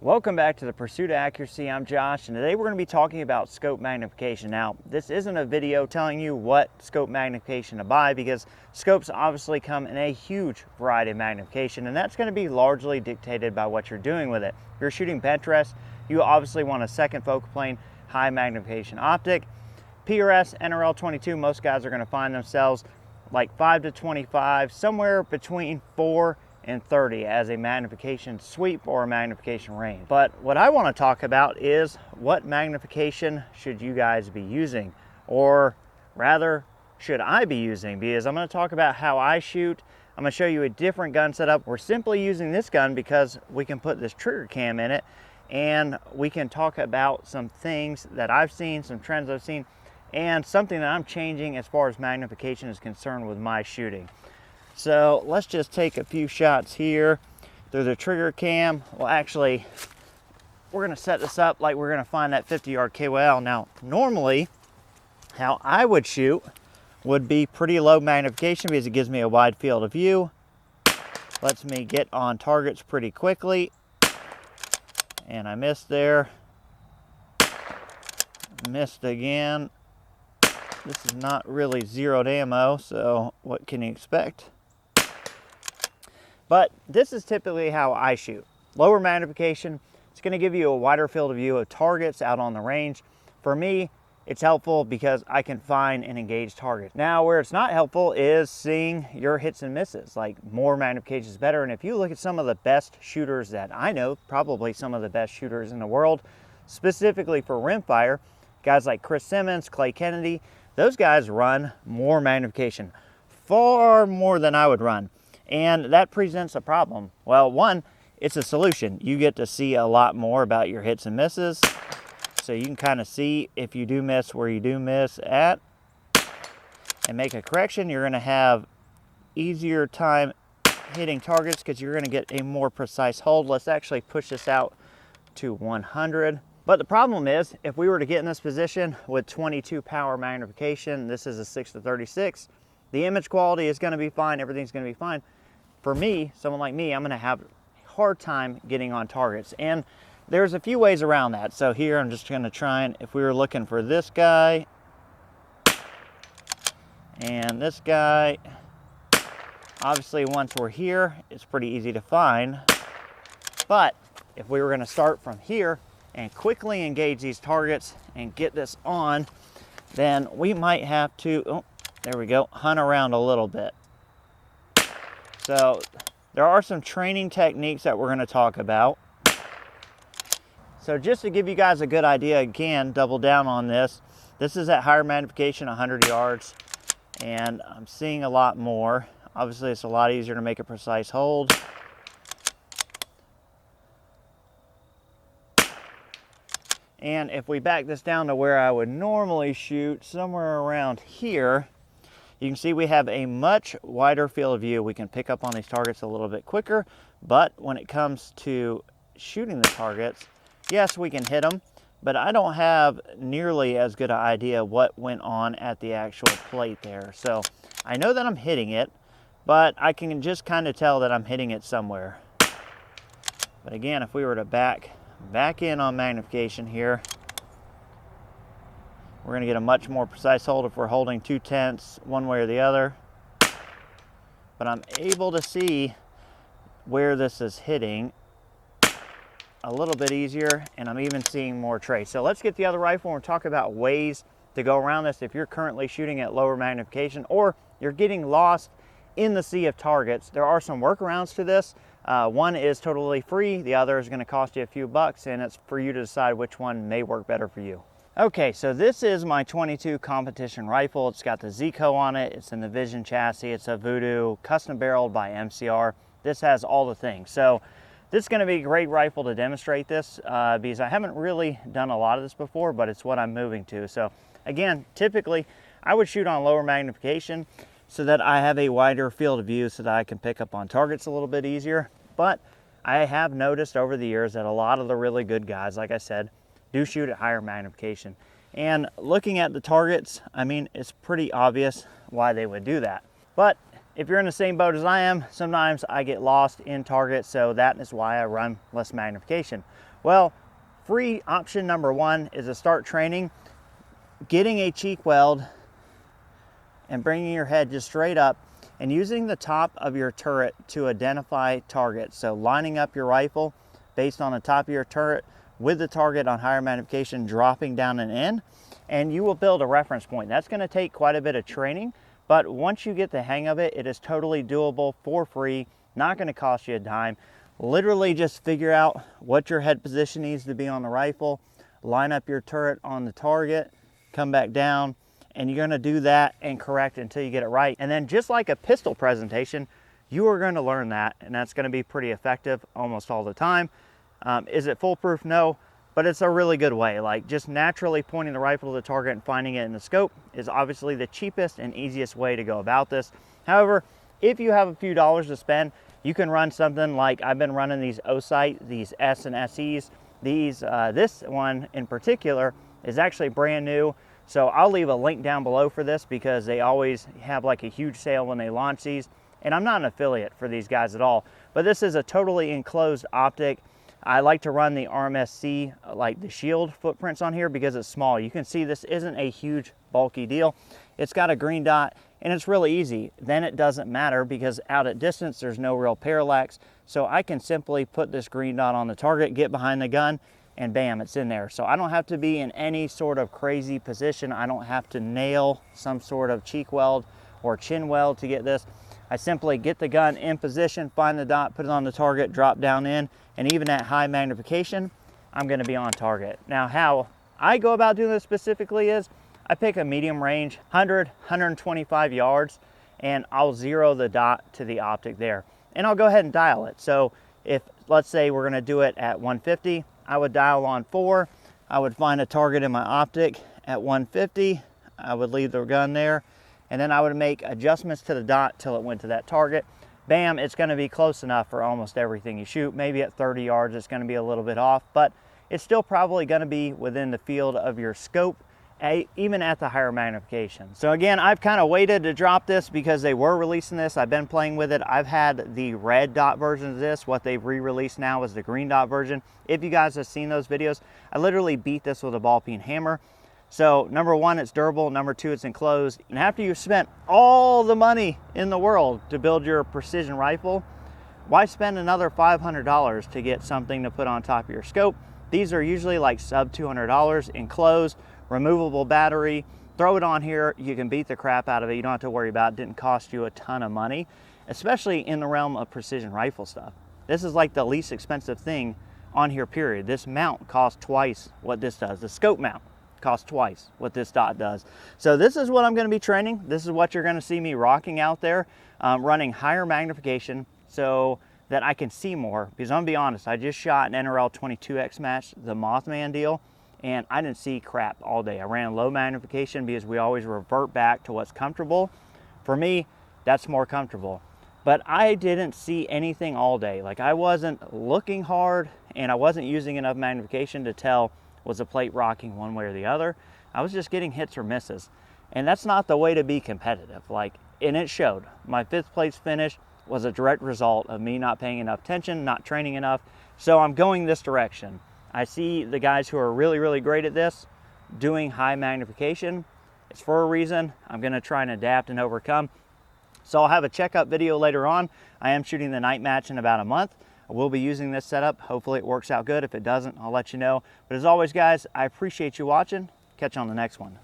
Welcome back to the Pursuit of Accuracy. I'm Josh, and today we're going to be talking about scope magnification. Now, this isn't a video telling you what scope magnification to buy, because scopes obviously come in a huge variety of magnification, and that's going to be largely dictated by what you're doing with it. If you're shooting bench rest, you obviously want a second focal plane, high magnification optic. PRS, NRL22, most guys are going to find themselves like 5 to 25, somewhere between 4 and 30 as a magnification sweep or a magnification range. But what I want to talk about is what magnification should you guys be using, or rather should I be using, because I'm going to talk about how I shoot. I'm going to show you a different gun setup. We're simply using this gun because we can put this trigger cam in it, and we can talk about some things that I've seen, some trends I've seen, and something that I'm changing as far as magnification is concerned with my shooting. So let's just take a few shots here through the trigger cam. Well, actually, we're going to set this up like we're going to find that 50-yard KOL. Now, normally, how I would shoot would be pretty low magnification because it gives me a wide field of view. Lets me get on targets pretty quickly. And I missed there. Missed again. This is not really zeroed ammo, so what can you expect? But this is typically how I shoot. Lower magnification, it's going to give you a wider field of view of targets out on the range. For me, it's helpful because I can find and engage targets. Now, where it's not helpful is seeing your hits and misses. Like, more magnification is better. And if you look at some of the best shooters that I know, probably some of the best shooters in the world, specifically for rimfire, guys like Chris Simmons, Clay Kennedy, those guys run more magnification, far more than I would run. And that presents a problem. Well, one, it's a solution. You get to see a lot more about your hits and misses. So you can kind of see if you do miss where you do miss at and make a correction. You're going to have easier time hitting targets because you're going to get a more precise hold. Let's actually push this out to 100. But the problem is, if we were to get in this position with 22 power magnification, this is a 6 to 36, the image quality is going to be fine, everything's going to be fine. For me, someone like me, I'm going to have a hard time getting on targets. And there's a few ways around that. So here I'm just going to try, and if we were looking for this guy and this guy, obviously once we're here, it's pretty easy to find. But if we were going to start from here and quickly engage these targets and get this on, then we might have to, oh, there we go, hunt around a little bit. So there are some training techniques that we're going to talk about. So just to give you guys a good idea, again, double down on this. This is at higher magnification, 100 yards, and I'm seeing a lot more. Obviously, it's a lot easier to make a precise hold. And if we back this down to where I would normally shoot, somewhere around here, you can see we have a much wider field of view. We can pick up on these targets a little bit quicker, but when it comes to shooting the targets, yes, we can hit them, but I don't have nearly as good an idea what went on at the actual plate there. So I know that I'm hitting it, but I can just kind of tell that I'm hitting it somewhere. But again, if we were to back in on magnification here, we're going to get a much more precise hold if we're holding 2/10 one way or the other. But I'm able to see where this is hitting a little bit easier, and I'm even seeing more trace. So let's get the other rifle and we'll talk about ways to go around this if you're currently shooting at lower magnification or you're getting lost in the sea of targets. There are some workarounds to this. One is totally free, the other is going to cost you a few bucks, and it's for you to decide which one may work better for you. Okay, so this is my 22 competition rifle. It's got the Zico on it, it's in the Vision chassis, it's a Voodoo, custom barreled by MCR. This has all the things. So this is going to be a great rifle to demonstrate this because I haven't really done a lot of this before, but it's what I'm moving to. So again, typically I would shoot on lower magnification so that I have a wider field of view so that I can pick up on targets a little bit easier. But I have noticed over the years that a lot of the really good guys, like I said, do shoot at higher magnification. And looking at the targets, I mean, it's pretty obvious why they would do that. But if you're in the same boat as I am, sometimes I get lost in target, so that is why I run less magnification. Well, free option number one is to start training, getting a cheek weld and bringing your head just straight up and using the top of your turret to identify targets. So lining up your rifle based on the top of your turret with the target on higher magnification, dropping down and in, and you will build a reference point. That's going to take quite a bit of training, but once you get the hang of it, it is totally doable for free, not going to cost you a dime. Literally just figure out what your head position needs to be on the rifle, line up your turret on the target, come back down, and you're going to do that and correct until you get it right. And then just like a pistol presentation, you are going to learn that, and that's going to be pretty effective almost all the time. Is it foolproof? No, but it's a really good way. Like just naturally pointing the rifle to the target and finding it in the scope is obviously the cheapest and easiest way to go about this. However, if you have a few dollars to spend, you can run something like I've been running these O-Sight, these S and SEs. This one in particular is actually brand new. So I'll leave a link down below for this because they always have like a huge sale when they launch these. And I'm not an affiliate for these guys at all, but this is a totally enclosed optic. I like to run the RMSC, like the shield footprints on here because it's small. You can see this isn't a huge bulky deal. It's got a green dot and it's really easy. Then it doesn't matter because out at distance, there's no real parallax. So I can simply put this green dot on the target, get behind the gun, and bam, it's in there. So I don't have to be in any sort of crazy position. I don't have to nail some sort of cheek weld or chin weld to get this. I simply get the gun in position, find the dot, put it on the target, drop down in, and even at high magnification, I'm gonna be on target. Now, how I go about doing this specifically is I pick a medium range, 100, 125 yards, and I'll zero the dot to the optic there. And I'll go ahead and dial it. So if, let's say we're gonna do it at 150, I would dial on 4. I would find a target in my optic at 150. I would leave the gun there, and then I would make adjustments to the dot till it went to that target. Bam, it's gonna be close enough for almost everything you shoot. Maybe at 30 yards, it's gonna be a little bit off, but it's still probably gonna be within the field of your scope, even at the higher magnification. So again, I've kind of waited to drop this because they were releasing this. I've been playing with it. I've had the red dot version of this. What they've re-released now is the green dot version. If you guys have seen those videos, I literally beat this with a ball peen hammer. So number one, it's durable. Number two, it's enclosed. And after you've spent all the money in the world to build your precision rifle, why spend another $500 to get something to put on top of your scope? These are usually like sub $200, enclosed, removable battery. Throw it on here, you can beat the crap out of it. You don't have to worry about it. Didn't cost you a ton of money, especially in the realm of precision rifle stuff. This is like the least expensive thing on here, period. This mount costs twice what this does. The scope mount costs twice what this dot does. So this is what I'm gonna be training. This is what you're gonna see me rocking out there, running higher magnification so that I can see more. Because I'm gonna be honest, I just shot an NRL22 X match, the Mothman deal, and I didn't see crap all day. I ran low magnification because we always revert back to what's comfortable. For me, that's more comfortable. But I didn't see anything all day. Like I wasn't looking hard and I wasn't using enough magnification to tell was the plate rocking one way or the other. I was just getting hits or misses. And that's not the way to be competitive. And it showed. My 5th place finish was a direct result of me not paying enough attention, not training enough. So I'm going this direction. I see the guys who are really, really great at this doing high magnification. It's for a reason. I'm gonna try and adapt and overcome. So I'll have a checkup video later on. I am shooting the night match in about a month. I will be using this setup. Hopefully it works out good. If it doesn't, I'll let you know. But as always, guys, I appreciate you watching. Catch you on the next one.